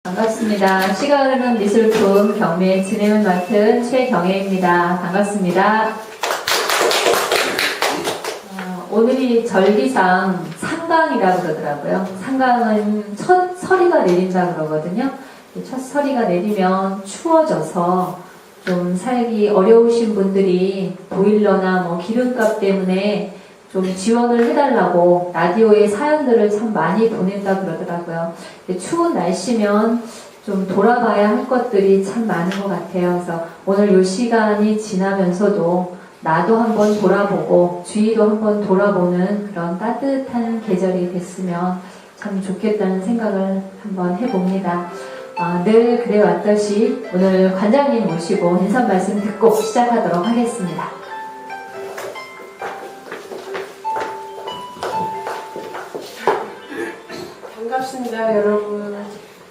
반갑습니다. 시가 흐르는 미술품 경매 진행을 맡은 최경혜입니다. 반갑습니다. 오늘이 절기상 상강이라고 그러더라고요. 상강은 첫 서리가 내린다 그러거든요. 첫 서리가 내리면 추워져서 좀 살기 어려우신 분들이 보일러나 뭐 기름값 때문에 좀 지원을 해달라고 라디오에 사연들을 참 많이 보낸다 그러더라고요. 추운 날씨면 좀 돌아봐야 할 것들이 참 많은 것 같아요. 그래서 오늘 이 시간이 지나면서도 나도 한번 돌아보고 주위도 한번 돌아보는 그런 따뜻한 계절이 됐으면 참 좋겠다는 생각을 한번 해봅니다. 늘 그래왔듯이 오늘 관장님 모시고 인사 말씀 듣고 시작하도록 하겠습니다. 반갑습니다, 여러분.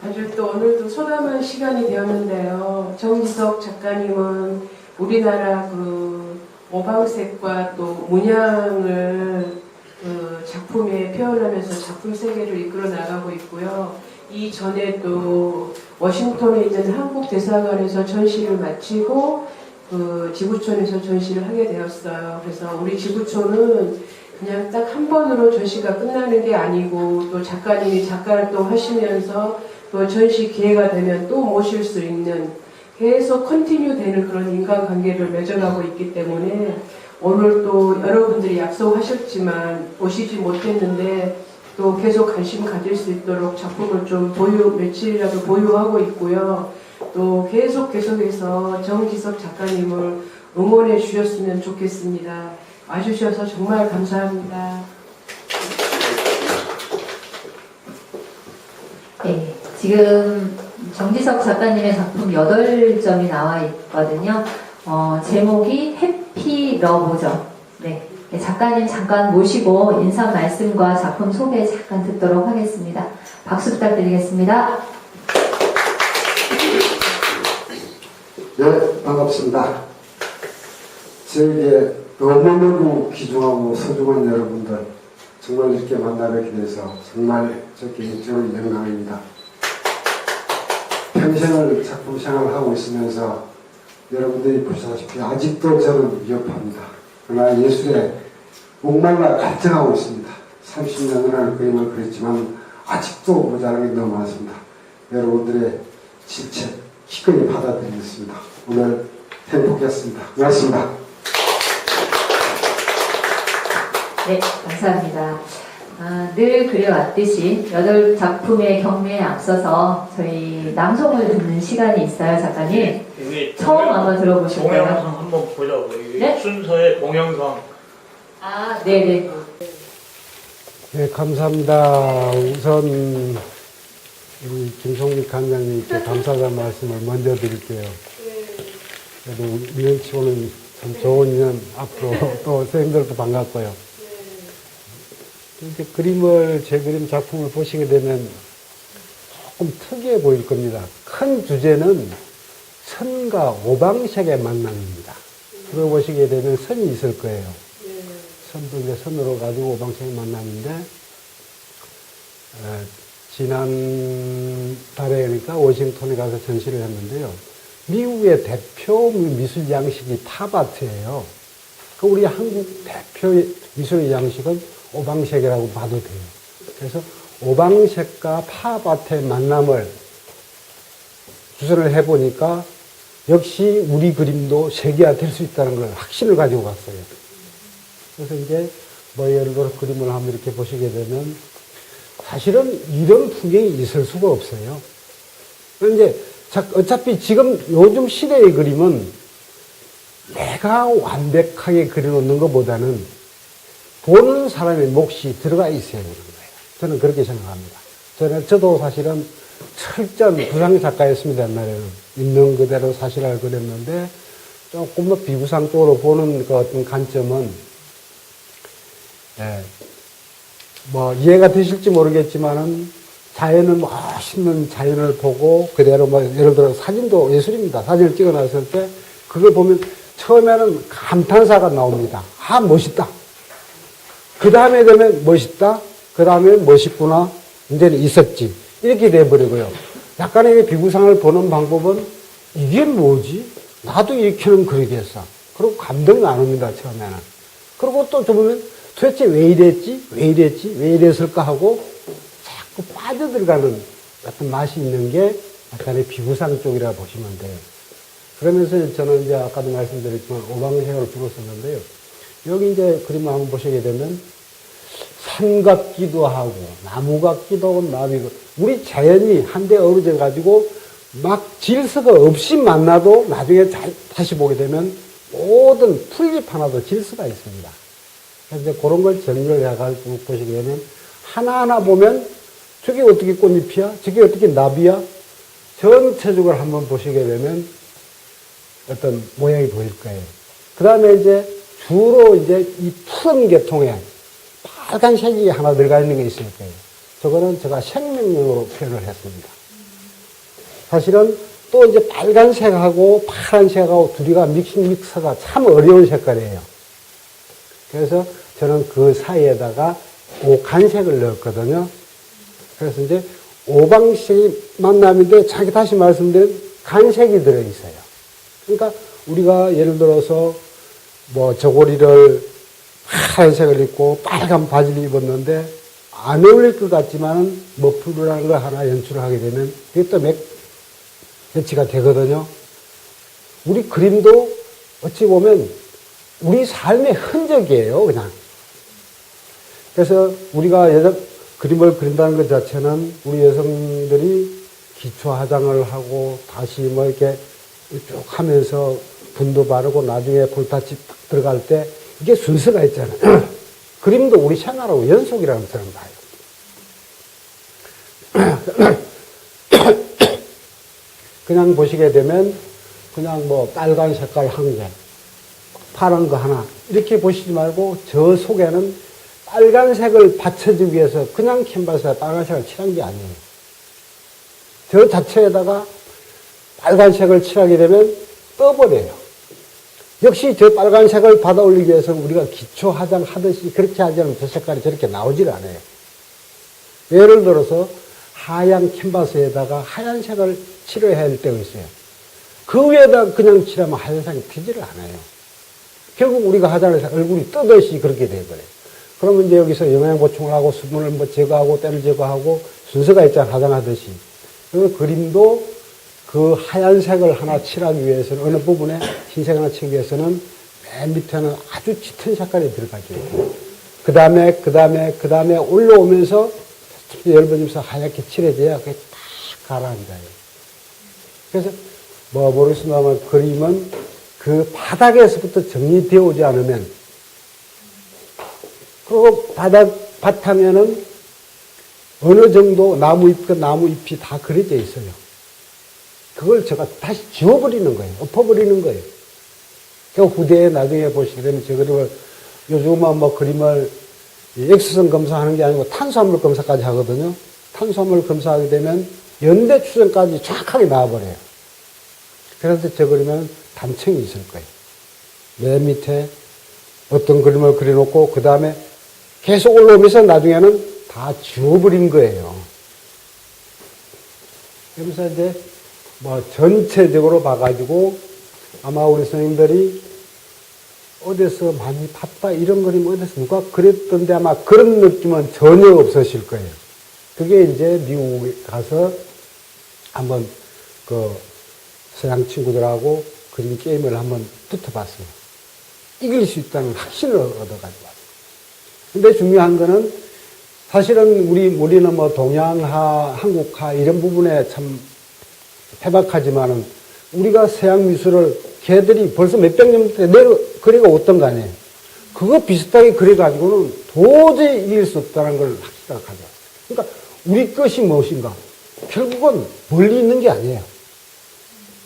아주 또 오늘도 소담한 시간이 되었는데요. 정지석 작가님은 우리나라 그 오방색과 또 문양을 그 작품에 표현하면서 작품 세계를 이끌어 나가고 있고요. 이전에 또 워싱턴에 있는 한국 대사관에서 전시를 마치고 그 지구촌에서 전시를 하게 되었어요. 그래서 우리 지구촌은 그냥 딱 한 번으로 전시가 끝나는 게 아니고 또 작가님이 작가 활동 하시면서 또 전시 기회가 되면 또 모실 수 있는 계속 컨티뉴 되는 그런 인간관계를 맺어가고 있기 때문에 오늘 또 여러분들이 약속하셨지만 오시지 못했는데 또 계속 관심 가질 수 있도록 작품을 좀 며칠이라도 보유하고 있고요. 또 계속해서 정지석 작가님을 응원해 주셨으면 좋겠습니다. 와주셔서 정말 감사합니다. 네, 지금 정지석 작가님의 작품 8점이 나와 있거든요. 제목이 해피 러브죠. 네, 작가님 잠깐 모시고 인사 말씀과 작품 소개 잠깐 듣도록 하겠습니다. 박수 부탁드리겠습니다. 네, 반갑습니다. 저에게 너무너무 귀중하고 소중한 여러분들 정말 이렇게 만나뵙게 돼서 정말 저 개인적으로 영광입니다. 평생을 작품 생활을 하고 있으면서 여러분들이 보시다시피 아직도 저는 위협합니다. 그러나 예술에 목말라 갈증하고 있습니다. 30년이라는 그림을 그렸지만 아직도 모자란 게 너무 많습니다. 여러분들의 질책 기꺼이 받아들이겠습니다. 오늘 행복했습니다. 고맙습니다. 네, 감사합니다. 늘 그래왔듯이 8작품의 경매에 앞서서 저희 낭송을 듣는 시간이 있어요, 작가님. 처음 한번 들어보실까요? 동영상 한번 보자고요. 네? 순서의 동영상. 네네. 네, 감사합니다. 우선 우리 김송익 관장님께 감사하다는 말씀을 먼저 드릴게요. 그래도 우연치고는 참 좋은 인연 앞으로 또 선생님들도 반갑고요. 이렇게 제 그림 작품을 보시게 되면 조금 특이해 보일 겁니다. 큰 주제는 선과 오방색의 만남입니다. 들어보시게 되면 선이 있을 거예요. 선도 이제 선으로 가지고 오방색의 만남인데, 지난 달에 그러니까 워싱턴에 가서 전시를 했는데요. 미국의 대표 미술 양식이 팝아트예요. 우리 한국 대표 미술 양식은 오방색이라고 봐도 돼요. 그래서 오방색과 팝아트의 만남을 주선을 해보니까 역시 우리 그림도 세계화될 수 있다는 걸 확신을 가지고 갔어요. 그래서 이제 예를 들어 그림을 한번 이렇게 보시게 되면 사실은 이런 풍경이 있을 수가 없어요. 그런데 어차피 지금 요즘 시대의 그림은 내가 완벽하게 그려놓는 것보다는 보는 사람의 몫이 들어가 있어야 되는 거예요. 저는 그렇게 생각합니다. 저도 사실은 철저한 부상 작가였습니다. 옛날에는 있는 그대로 사실을 그렸는데 조금 더 비부상 쪽으로 보는 그 어떤 관점은 이해가 되실지 모르겠지만은 자연은 멋있는 자연을 보고 그대로 예를 들어 사진도 예술입니다. 사진을 찍어놨을 때 그걸 보면 처음에는 감탄사가 나옵니다. 멋있다. 그 다음에 되면 멋있다. 그 다음에 멋있구나. 이제는 있었지. 이렇게 돼버리고요. 약간의 비구상을 보는 방법은 이게 뭐지? 나도 이렇게는 그리겠어. 그리고 감동이 안 옵니다, 처음에는. 그리고 또 좀 보면 도대체 왜 이랬지? 왜 이랬지? 왜 이랬을까 하고 자꾸 빠져들어가는 어떤 맛이 있는 게 약간의 비구상 쪽이라 보시면 돼요. 그러면서 저는 이제 아까도 말씀드렸지만 오방색을 주로 썼는데요. 여기 이제 그림을 한번 보시게 되면 산 같기도 하고 나무 같기도 하고 나무 우리 자연이 한데 어우러져 가지고 막 질서가 없이 만나도 나중에 다시 보게 되면 모든 풀잎 하나도 질서가 있습니다. 그래서 이제 그런 걸 정리를 해가지고 보시게 되면 하나하나 보면 저게 어떻게 꽃잎이야? 저게 어떻게 나비야? 전체적으로 한번 보시게 되면 어떤 모양이 보일 거예요. 그 다음에 이제 주로 이제 이 푸른 계통에 빨간색이 하나 들어가 있는 게 있을 거예요. 저거는 제가 생명력으로 표현을 했습니다. 사실은 또 이제 빨간색하고 파란색하고 둘이가 믹스가 참 어려운 색깔이에요. 그래서 저는 그 사이에다가 옥한색을 넣었거든요. 그래서 이제 오방색이 만남인데 자기 다시 말씀드린 간색이 들어있어요. 그러니까 우리가 예를 들어서 뭐 저고리를 파란색을 입고 빨간 바지를 입었는데 안 어울릴 것 같지만 머플러라는 걸 하나 연출을 하게 되면 그게 또 매치가 되거든요. 우리 그림도 어찌 보면 우리 삶의 흔적이에요, 그냥. 그래서 우리가 그림을 그린다는 것 자체는 우리 여성들이 기초 화장을 하고 다시 뭐 이렇게 쭉 하면서 분도 바르고 나중에 볼터치 들어갈 때 이게 순서가 있잖아요. 그림도 우리 생활하고 연속이라고 저는 봐요. 그냥 보시게 되면 그냥 뭐 빨간 색깔 한 개, 파란 거 하나 이렇게 보시지 말고 저 속에는 빨간색을 받쳐주기 위해서 그냥 캔버스에 빨간색을 칠한 게 아니에요. 저 자체에다가 빨간색을 칠하게 되면 떠버려요. 역시 저 빨간색을 받아 올리기 위해서 우리가 기초 화장 하듯이 그렇게 하지 않으면 저 색깔이 저렇게 나오질 않아요. 예를 들어서 하얀 캔버스에다가 하얀색을 칠해야 할 때가 있어요. 그 위에다 그냥 칠하면 하얀색이 피지를 않아요. 결국 우리가 화장을 해서 얼굴이 뜨듯이 그렇게 돼버려요. 그러면 이제 여기서 영양 보충을 하고 수분을 뭐 제거하고 때를 제거하고 순서가 있잖아요. 화장하듯이. 그리고 그림도 그 하얀색을 하나 칠하기 위해서는 어느 부분에 흰색 하나 치기 위해서는 맨 밑에는 아주 짙은 색깔이 들어가죠. 그 다음에 올라오면서 열번이면서 하얗게 칠해져야 그게 딱 가라앉아요. 그래서 뭐 모르겠습니다만 그림은 그 바닥에서부터 정리되어 오지 않으면 그리고 바탕에는 어느 정도 나무 잎이 다 그려져 있어요. 그걸 제가 다시 지워버리는 거예요. 엎어버리는 거예요. 그 후대에 나중에 보시게 되면 저 그림을 요즘은 뭐 그림을 X선 검사하는 게 아니고 탄수화물 검사까지 하거든요. 탄수화물 검사하게 되면 연대 추정까지 정확하게 나와버려요. 그래서 저 그림은 단층이 있을 거예요. 맨 밑에 어떤 그림을 그려놓고 그 다음에 계속 올라오면서 나중에는 다 지워버린 거예요. 그러면서 이제 뭐 전체적으로 봐가지고 아마 우리 선생님들이 어디서 많이 봤다 이런 그림 어디서 누가 그렸던데 아마 그런 느낌은 전혀 없으실 거예요. 그게 이제 미국에 가서 한번 그 서양 친구들하고 그림 게임을 한번 붙어봤어요. 이길 수 있다는 확신을 얻어가지고 왔어요. 근데 중요한 거는 사실은 우리는 뭐 동양화, 한국화 이런 부분에 참 해박하지만은 우리가 서양 미술을 걔들이 벌써 몇백 년 때 그리가 어떤 거 아니에요. 그거 비슷하게 그려가지고는 도저히 이길 수 없다는 걸 확실하게 가져왔어요. 그러니까 우리 것이 무엇인가? 결국은 멀리 있는 게 아니에요.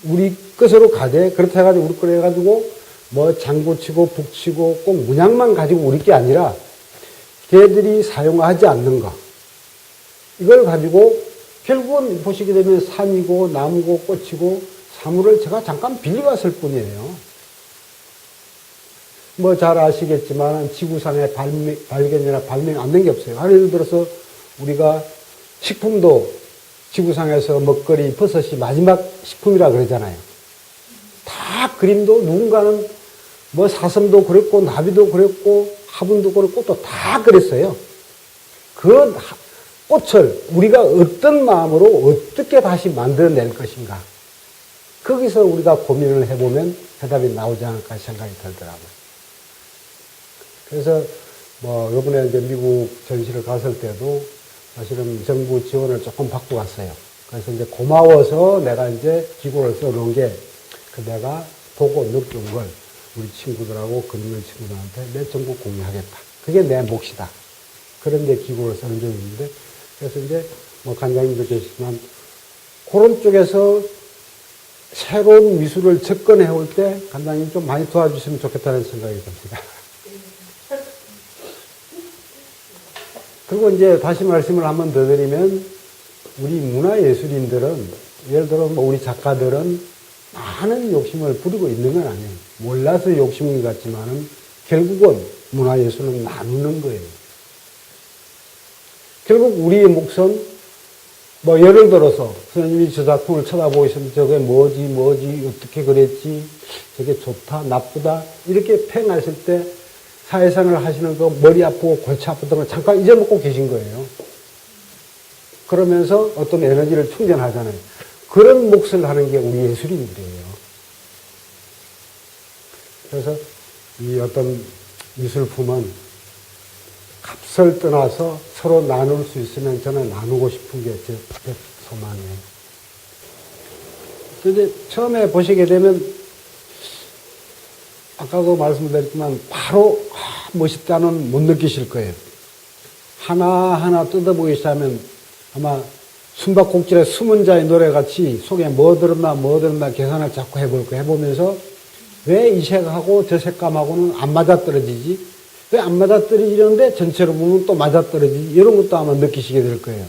우리 것으로 가되 그렇다 해가지고 우리 걸 해가지고 뭐 장구치고 북치고 꼭 문양만 가지고 우리 게 아니라 걔들이 사용하지 않는 거. 이걸 가지고 결국은 보시게 되면 산이고 나무고 꽃이고 사물을 제가 잠깐 빌려왔을 뿐이에요. 뭐 잘 아시겠지만 지구상에 발견이나 발명이 안 된 게 없어요. 예를 들어서 우리가 식품도 지구상에서 먹거리, 버섯이 마지막 식품이라 그러잖아요. 다 그림도 누군가는 뭐 사슴도 그랬고, 나비도 그랬고, 화분도 그랬고, 또 다 그랬어요. 그 꽃을 우리가 어떤 마음으로 어떻게 다시 만들어낼 것인가. 거기서 우리가 고민을 해보면 대답이 나오지 않을까 생각이 들더라고요. 그래서 뭐 이번에 이제 미국 전시를 갔을 때도 사실은 정부 지원을 조금 받고 갔어요. 그래서 이제 고마워서 내가 이제 기고를 써놓은 게 그 내가 보고 느낀 걸 우리 친구들하고 그림을 친구들한테 내 전국 공유하겠다. 그게 내 몫이다. 그런 데 기고를 쓰는 적이 있는데 그래서 이제 뭐 관장님도 계시지만 그런 쪽에서 새로운 미술을 접근해 올 때 관장님 좀 많이 도와주시면 좋겠다는 생각이 듭니다. 그리고 이제 다시 말씀을 한번 더 드리면 우리 문화예술인들은 예를 들어 뭐 우리 작가들은 많은 욕심을 부리고 있는 건 아니에요. 몰라서 욕심인 것 같지만은 결국은 문화예술은 나누는 거예요. 결국 우리의 몫은 뭐 예를 들어서 선생님이 저 작품을 쳐다보고 있으면 저게 뭐지 어떻게 그랬지 저게 좋다 나쁘다 이렇게 평하실 때 사회생활을 하시는 거 머리 아프고 골치 아프던 걸 잠깐 잊어먹고 계신 거예요. 그러면서 어떤 에너지를 충전하잖아요. 그런 몫을 하는 게 우리 예술인들이에요. 그래서 이 어떤 미술품은 값을 떠나서 서로 나눌 수 있으면 저는 나누고 싶은 게 제 소망이에요. 근데 처음에 보시게 되면 아까도 말씀드렸지만 바로 멋있다는 못 느끼실 거예요. 하나하나 뜯어보기 시작하면 아마 숨바꼭질의 숨은 자의 노래같이 속에 뭐 들었나 계산을 자꾸 해보면서 왜 이 색하고 저 색감하고는 안 맞아떨어지지? 왜 안 맞아떨어지는데 전체로 보면 또 맞아떨어지지? 이런 것도 아마 느끼시게 될 거예요.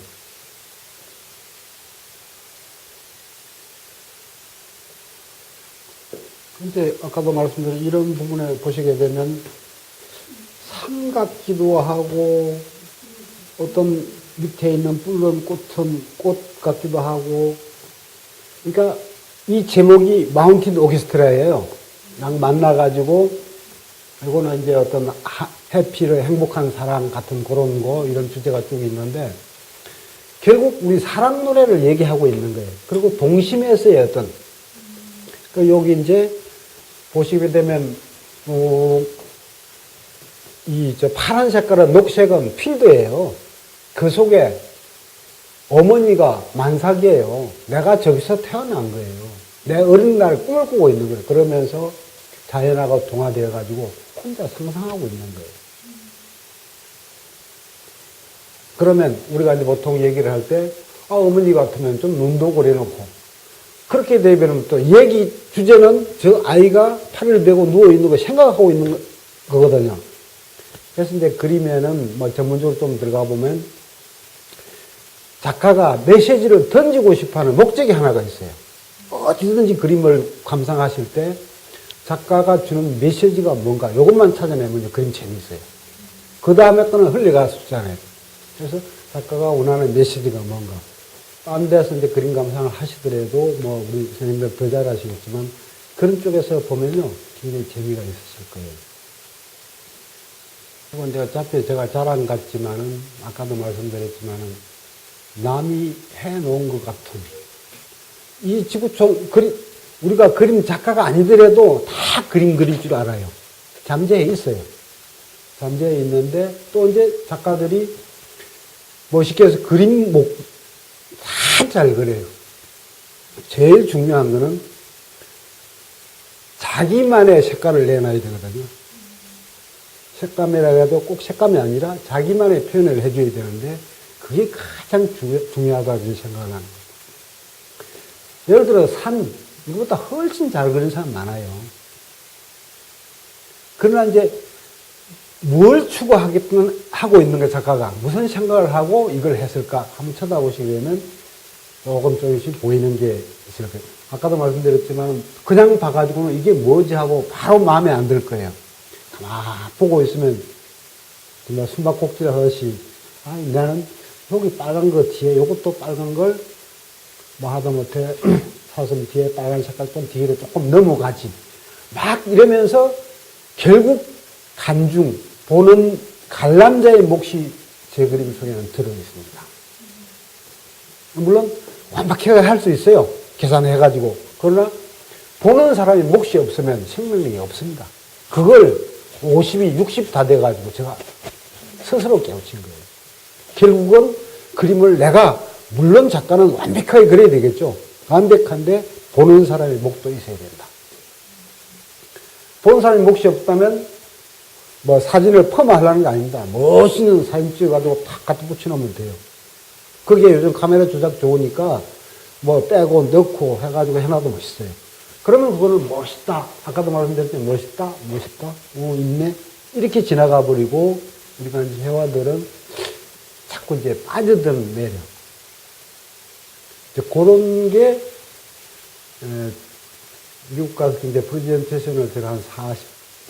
근데 아까도 말씀드린 이런 부분에 보시게 되면 산 같기도 하고 어떤 밑에 있는 뿔른 꽃은 꽃 같기도 하고 그러니까 이 제목이 마운틴 오케스트라예요. 양 만나가지고 이거는 이제 어떤 해피를 행복한 사랑 같은 그런 거 이런 주제가 쭉 있는데 결국 우리 사랑 노래를 얘기하고 있는 거예요. 그리고 동심에서의 어떤 여기 이제 보시게 되면 이 저 파란 색깔의 녹색은 필드예요. 그 속에 어머니가 만삭이에요. 내가 저기서 태어난 거예요. 내 어린 날 꿈을 꾸고 있는 거예요. 그러면서 자연하고 동화되어 가지고 혼자 상상하고 있는 거예요. 그러면 우리가 이제 보통 얘기를 할 때 어머니 같으면 좀 눈도 그려놓고 그렇게 되면 또 얘기 주제는 저 아이가 팔을 대고 누워있는 거 생각하고 있는 거거든요. 그래서 이제 그림에는 뭐 전문적으로 좀 들어가 보면 작가가 메시지를 던지고 싶어 하는 목적이 하나가 있어요. 어디든지 그림을 감상하실 때 작가가 주는 메시지가 뭔가 이것만 찾아내면 이제 그림 재미있어요. 그 다음에 거는 흘려갈 수 있잖아요. 그래서 작가가 원하는 메시지가 뭔가. 딴 데서 이제 그림 감상을 하시더라도 뭐 우리 선생님들 더 잘 아시겠지만 그런 쪽에서 보면요. 굉장히 재미가 있으실 거예요. 이건 제가 자랑 같지만은 아까도 말씀드렸지만은 남이 해놓은 것 같은 이 지구촌 우리가 그림 작가가 아니더라도 다 그림 그릴 줄 알아요. 잠재해 있어요. 잠재해 있는데 또 이제 작가들이 멋있게 해서 그림 다 잘 그려요. 제일 중요한 거는 자기만의 색깔을 내놔야 되거든요. 색감이라 해도 꼭 색감이 아니라 자기만의 표현을 해줘야 되는데 그게 가장 중요하다고 생각을 하는 거예요. 예를 들어 산, 이거보다 훨씬 잘 그리는 사람 많아요. 그러나 이제 뭘 추구하고 있는 가 작가가 무슨 생각을 하고 이걸 했을까 한번 쳐다보시게 되면 조금씩 보이는 게 있을 거예요. 아까도 말씀드렸지만 그냥 봐가지고는 이게 뭐지 하고 바로 마음에 안 들 거예요. 가만 보고 있으면 정말 숨바꼭질 하듯이 나는 여기 빨간 거 뒤에 이것도 빨간 걸 뭐 하다못해 사슴 뒤에 빨간 색깔 좀 뒤로 조금 넘어가지. 막 이러면서 결국 간중, 보는 관람자의 몫이 제 그림 속에는 들어있습니다. 물론 완벽하게 할 수 있어요. 계산해가지고. 그러나 보는 사람이 몫이 없으면 생명력이 없습니다. 그걸 50이 60 다 돼가지고 제가 스스로 깨우친 거예요. 결국은 그림을 내가, 물론 작가는 완벽하게 그려야 되겠죠. 완벽한데 보는 사람의 몫도 있어야 된다. 보는 사람의 몫이 없다면 뭐 사진을 펌하려는 게 아닙니다. 멋있는 사진 찍어가지고 탁 갖다 붙여놓으면 돼요. 그게 요즘 카메라 조작 좋으니까 뭐 빼고 넣고 해가지고 해놔도 멋있어요. 그러면 그거는 멋있다. 아까도 말씀드렸듯이 멋있다. 있네. 이렇게 지나가 버리고 우리가 이제 회화들은 자꾸 이제 빠져드는 매력. 이제 그런 게, 미국 가서 이제 프레젠테이션을 제가 한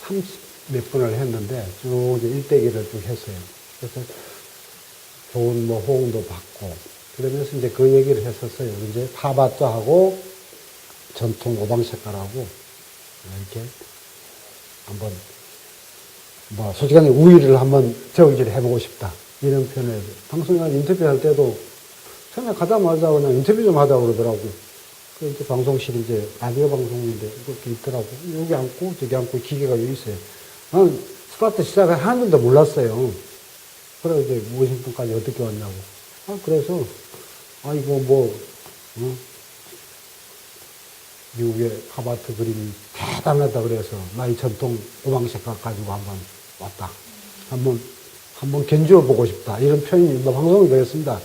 30 몇 번을 했는데 쭉 이제 일대기를 쭉 했어요. 그래서 좋은 뭐 호응도 받고 그러면서 이제 그 얘기를 했었어요. 이제 팝아트하고 전통 오방색깔하고 이렇게 한번 뭐 솔직하게 우위를 한번 저기를 해보고 싶다. 이런 표현을 방송에 인터뷰할 때도 처음에 가자마자 그냥 인터뷰 좀 하자고 그러더라고. 그 이제 방송실 이제 라디오 방송인데 이렇게 있더라고. 여기 앉고 저기 앉고 기계가 여기 있어요. 나는 스타트 시작을 하는 줄도 몰랐어요. 그래 이제 워싱턴까지 어떻게 왔냐고. 그래서 이거 뭐 미국의 팝아트 그림이 대단하다 그래서 나이 전통 오방색깔 가지고 한번 왔다. 한번 견주어 보고 싶다. 이런 표현이 방송이 되었습니다.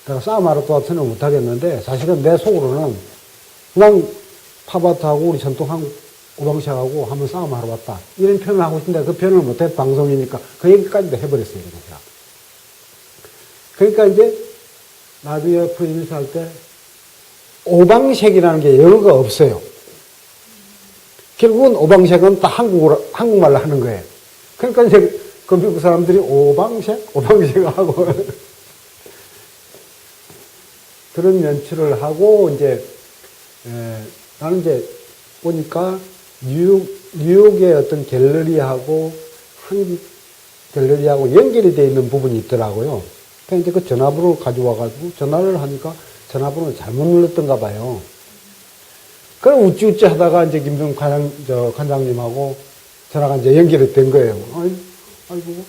내가 싸마라토아트는 못하겠는데 사실은 내 속으로는 그냥 팝아트하고 우리 전통 한국 오방색하고 한번 싸움하러 왔다. 이런 표현을 하고 싶은데 그 표현을 못해 방송이니까 그 얘기까지도 해버렸어요. 제가. 그러니까 이제 나중에 프레젠테이션 할 때 오방색이라는 게 영어가 없어요. 결국은 오방색은 다 한국말로 하는 거예요. 그러니까 이제 그 미국 사람들이 오방색 하고 그런 연출을 하고 이제 나는 이제 보니까 뉴욕의 어떤 갤러리하고 한국 갤러리하고 연결이 되어 있는 부분이 있더라고요. 그러니까 이제 그 전화번호를 가져와가지고 전화를 하니까 전화번호를 잘못 눌렀던가 봐요. 그럼 우찌우찌 하다가 이제 김병 관장님하고 전화가 이제 연결이 된 거예요. 아이고,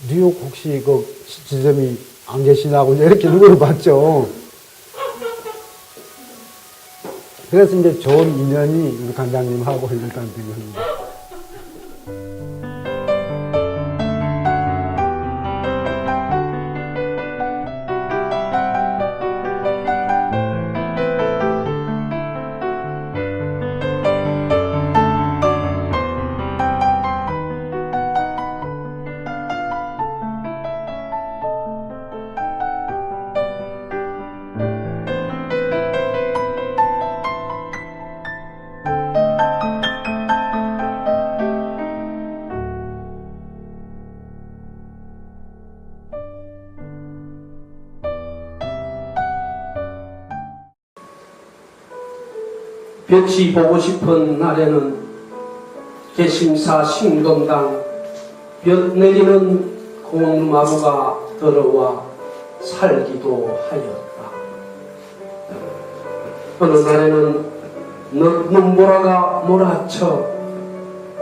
뉴욕 혹시 그 지점이 안 계시냐고 이렇게 물어봤죠. 그래서 이제 좋은 인연이 우리 관장님하고 일단 된 겁니다. 볕이 보고 싶은 날에는 개심사 신동당 볕 내리는 고운 마루가 들어와 살기도 하였다. 어느 날에는 눈보라가 몰아쳐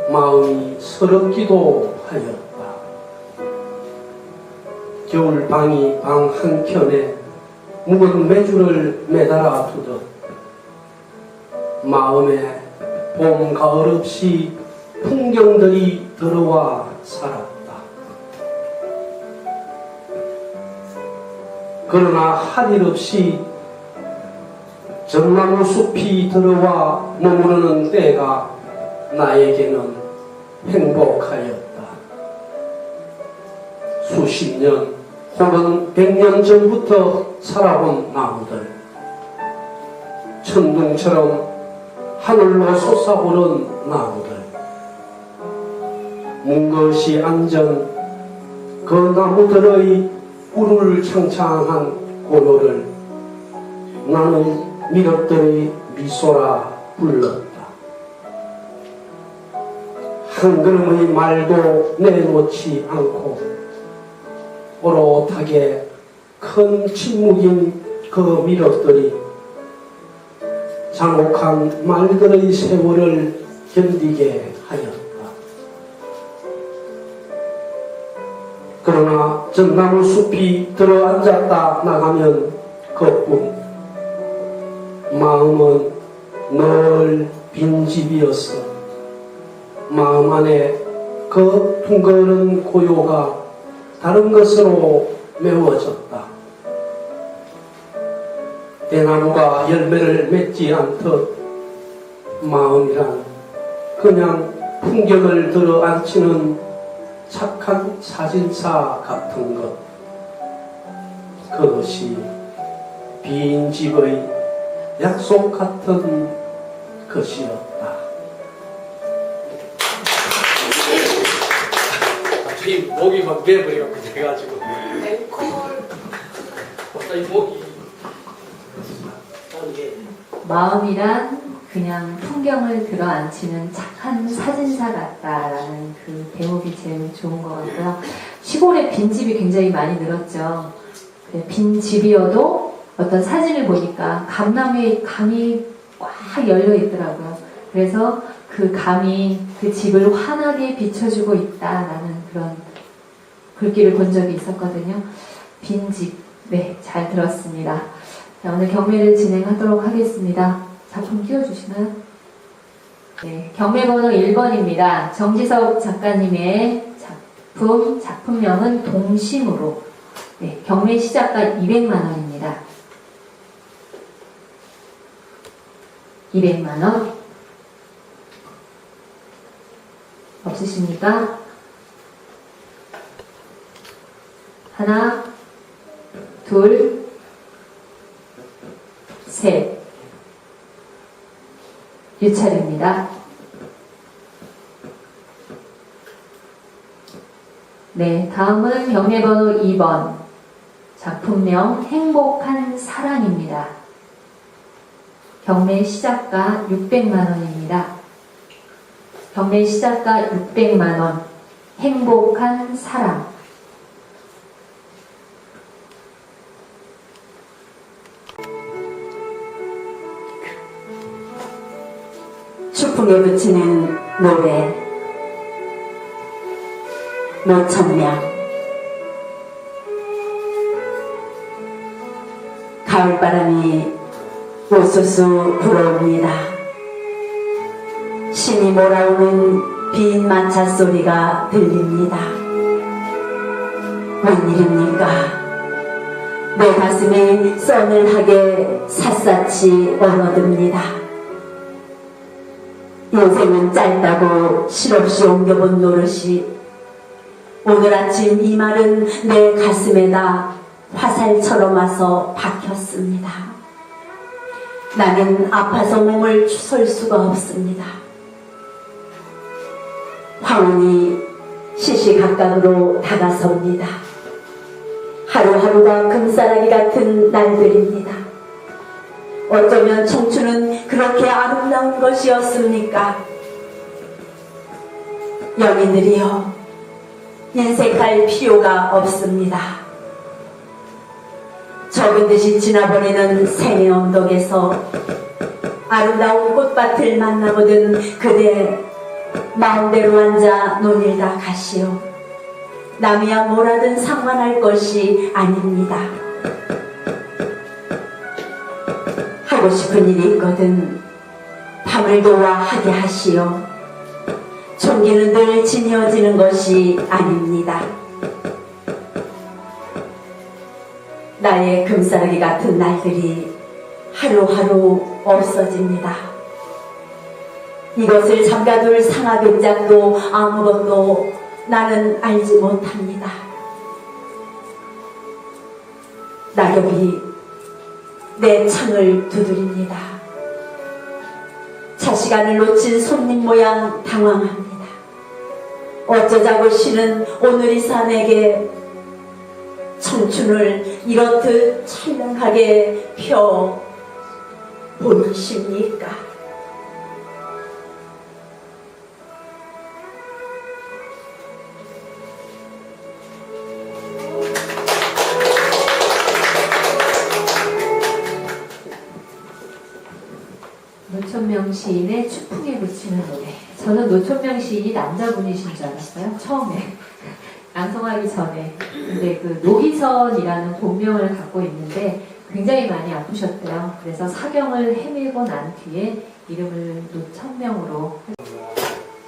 마음이 서럽기도 하였다. 겨울방이 방 한켠에 묵은 메주를 매달아 두듯 마음에 봄, 가을 없이 풍경들이 들어와 살았다. 그러나 할 일 없이 전나무 숲이 들어와 머무르는 때가 나에게는 행복하였다. 수십 년 혹은 100년 전부터 살아온 나무들, 천둥처럼 하늘로 솟아오른 나무들, 뭉것이 앉은 그 나무들의 꿀을 창창한 고요를 나는 미륵들의 미소라 불렀다. 한 걸음의 말도 내놓지 않고 오롯하게 큰 침묵인 그 미륵들이 장혹한 말들의 세월을 견디게 하였다. 그러나 전나무 숲이 들어앉았다 나가면 그뿐 마음은 늘 빈집이었어. 마음 안에 그 둥그런 고요가 다른 것으로 메워졌다. 대나무가 열매를 맺지 않듯 마음이란 그냥 풍경을 들어앉히는 착한 사진사 같은 것. 그것이 빈 집의 약속 같은 것이었다. 갑자기 목이 막 메버려갖고 돼가지고 갑자기 목이 마음이란 그냥 풍경을 들어앉히는 착한 사진사 같다라는 그 대목이 제일 좋은 것 같고요. 시골에 빈집이 굉장히 많이 늘었죠. 빈집이어도 어떤 사진을 보니까 감나무에 감이 꽉 열려 있더라고요. 그래서 그 감이 그 집을 환하게 비춰주고 있다라는 그런 글귀를 본 적이 있었거든요. 빈집, 네, 잘 들었습니다. 자, 오늘 경매를 진행하도록 하겠습니다. 작품 띄워주시나요? 네, 경매 번호 1번입니다. 정지석 작가님의 작품명은 동심으로. 네, 경매 시작가 200만원입니다. 200만원. 없으십니까? 하나, 둘, 셋. 유찰입니다. 네, 다음은 경매번호 2번. 작품명 행복한 사랑입니다. 경매 시작가 600만원입니다. 경매 시작가 600만원. 행복한 사랑. 추풍에 붙이는 노래 노천명. 가을바람이 우수수 불어옵니다. 신이 몰아오는 빈 만차 소리가 들립니다. 웬일입니까? 내 가슴이 서늘하게 샅샅이 얼어듭니다. 인생은 짧다고 실없이 옮겨본 노릇이 오늘 아침 이 말은 내 가슴에다 화살처럼 와서 박혔습니다. 나는 아파서 몸을 설 수가 없습니다. 황혼이 시시각각으로 다가섭니다. 하루하루가 금싸라기 같은 날들입니다. 어쩌면 청춘은 그렇게 아름다운 것이었습니까? 연인들이여, 인색할 필요가 없습니다. 적은 듯이 지나버리는 생의 언덕에서 아름다운 꽃밭을 만나보던 그대 마음대로 앉아 논일다 가시오. 남이야 뭐라든 상관할 것이 아닙니다. 하고 싶은 일이 있거든 밤을 도와 하게 하시오. 종기는 늘 지녀지는 것이 아닙니다. 나의 금싸라기 같은 날들이 하루하루 없어집니다. 이것을 잠가둘 상하근장도 아무것도 나는 알지 못합니다. 낙엽이 내 창을 두드립니다. 차시간을 놓친 손님 모양 당황합니다. 어쩌자고 쉬는 오늘 이 산에게 청춘을 이렇듯 찬란하게 펴 본이십니까? 노천명 시인의 추풍에 그치는 노래. 저는 노천명 시인이 남자분이신 줄 알았어요. 처음에. 낭송하기 전에. 근데 그 노기선이라는 본명을 갖고 있는데 굉장히 많이 아프셨대요. 그래서 사경을 헤매고 난 뒤에 이름을 노천명으로.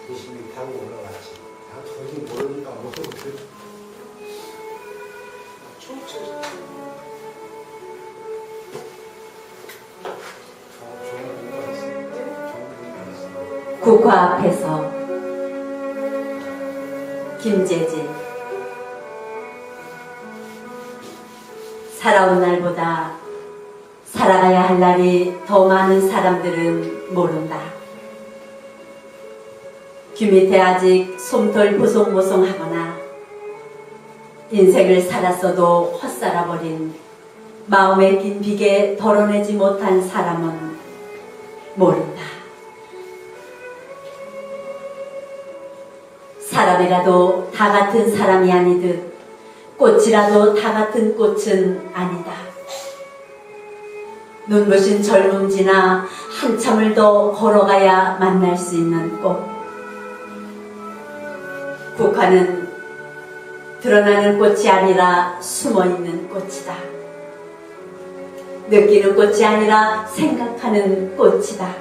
열심히 타고 올라갔지. 거기 모르니까 못 국화 앞에서 김재진. 살아온 날보다 살아가야 할 날이 더 많은 사람들은 모른다. 귀 밑에 아직 솜털 보송보송하거나 인생을 살았어도 헛살아버린 마음에 낀 빅에 덜어내지 못한 사람은 모른다. 사람이라도 다 같은 사람이 아니듯 꽃이라도 다 같은 꽃은 아니다. 눈부신 젊음지나 한참을 더 걸어가야 만날 수 있는 꽃. 국화는 드러나는 꽃이 아니라 숨어있는 꽃이다. 느끼는 꽃이 아니라 생각하는 꽃이다.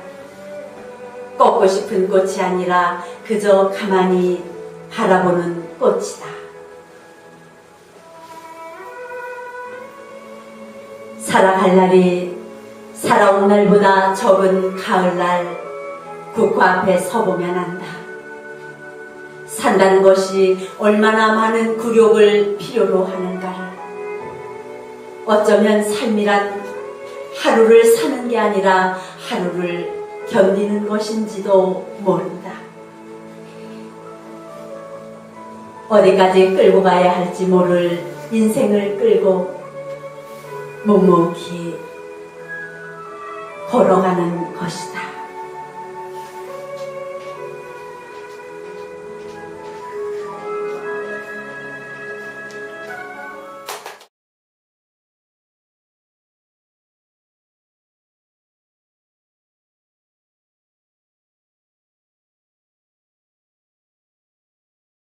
꺾고 싶은 꽃이 아니라 그저 가만히 바라보는 꽃이다. 살아갈 날이 살아온 날보다 적은 가을날 국화 앞에 서보면 안다. 산다는 것이 얼마나 많은 굴욕을 필요로 하는가를. 어쩌면 삶이란 하루를 사는 게 아니라 하루를 견디는 것인지도 모른다. 어디까지 끌고 가야 할지 모를 인생을 끌고 묵묵히 걸어가는 것이다.